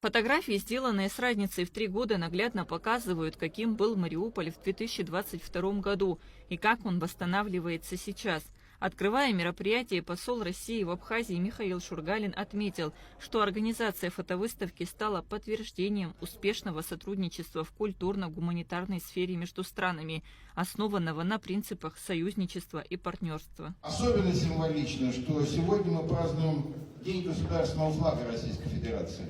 Фотографии, сделанные с разницей в 3 года, наглядно показывают, каким был Мариуполь в 2022 году и как он восстанавливается сейчас. Открывая мероприятие, посол России в Абхазии Михаил Шургалин отметил, что организация фотовыставки стала подтверждением успешного сотрудничества в культурно-гуманитарной сфере между странами, основанного на принципах союзничества и партнерства. Особенно символично, что сегодня мы празднуем День государственного флага Российской Федерации.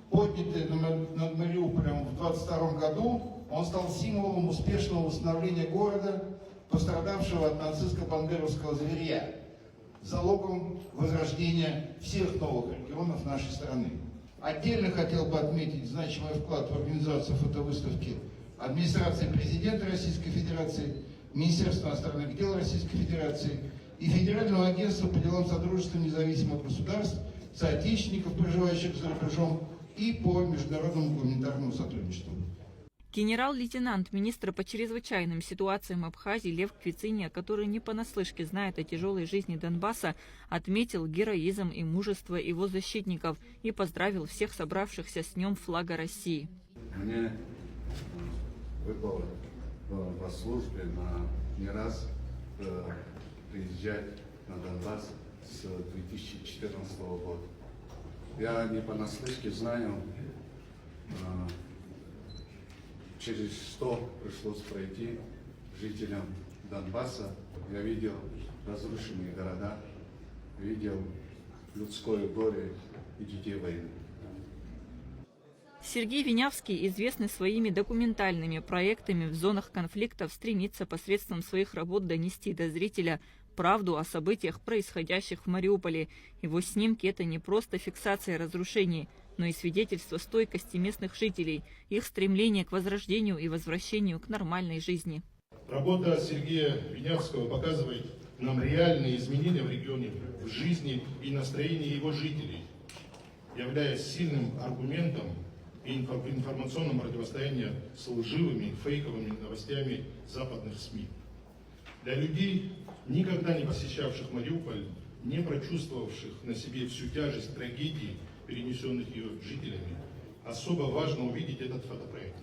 Поднятый над Мариуполем в 1922 году, он стал символом успешного восстановления города, пострадавшего от нацистско-бандеровского зверья, залогом возрождения всех новых регионов нашей страны. Отдельно хотел бы отметить значимый вклад в организацию фотовыставки администрации президента Российской Федерации, Министерства иностранных дел Российской Федерации и Федерального агентства по делам содружества независимых государств, соотечественников, проживающих за рубежом, и по международному гуманитарному сотрудничеству. Генерал-лейтенант министра по чрезвычайным ситуациям Абхазии Лев Квициния, который не понаслышке знает о тяжелой жизни Донбасса, отметил героизм и мужество его защитников и поздравил всех собравшихся с Днем флага России. Мне выпало по службе не раз приезжать на Донбасс с 2014 года. Я не понаслышке знаю, через что пришлось пройти жителям Донбасса. Я видел разрушенные города, видел людское горе и детей войны. Сергей Винявский, известный своими документальными проектами в зонах конфликтов, стремится посредством своих работ донести до зрителя правду о событиях, происходящих в Мариуполе. Его снимки – это не просто фиксация разрушений, но и свидетельство стойкости местных жителей, их стремления к возрождению и возвращению к нормальной жизни. Работа Сергея Винявского показывает нам реальные изменения в регионе, в жизни и настроении его жителей, являясь сильным аргументом и информационном противостоянии с лживыми, фейковыми новостями западных СМИ. Для людей, никогда не посещавших Мариуполь, не прочувствовавших на себе всю тяжесть трагедий, перенесенных ее жителями, особо важно увидеть этот фотопроект.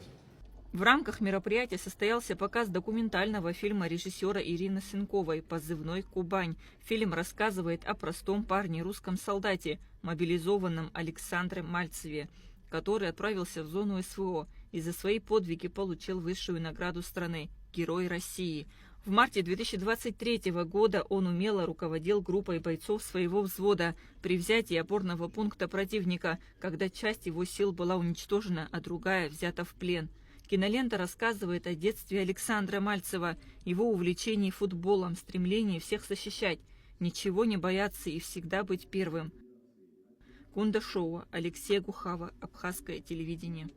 В рамках мероприятия состоялся показ документального фильма режиссера Ирины Сынковой «Позывной Кубань». Фильм рассказывает о простом парне, русском солдате, мобилизованном Александре Мальцеве, который отправился в зону СВО и за свои подвиги получил высшую награду страны – Герой России. В марте 2023 года он умело руководил группой бойцов своего взвода при взятии опорного пункта противника, когда часть его сил была уничтожена, а другая взята в плен. Кинолента рассказывает о детстве Александра Мальцева, его увлечении футболом, стремлении всех защищать, ничего не бояться и всегда быть первым. Кундашова, Алексей Гухава, Абхазское телевидение.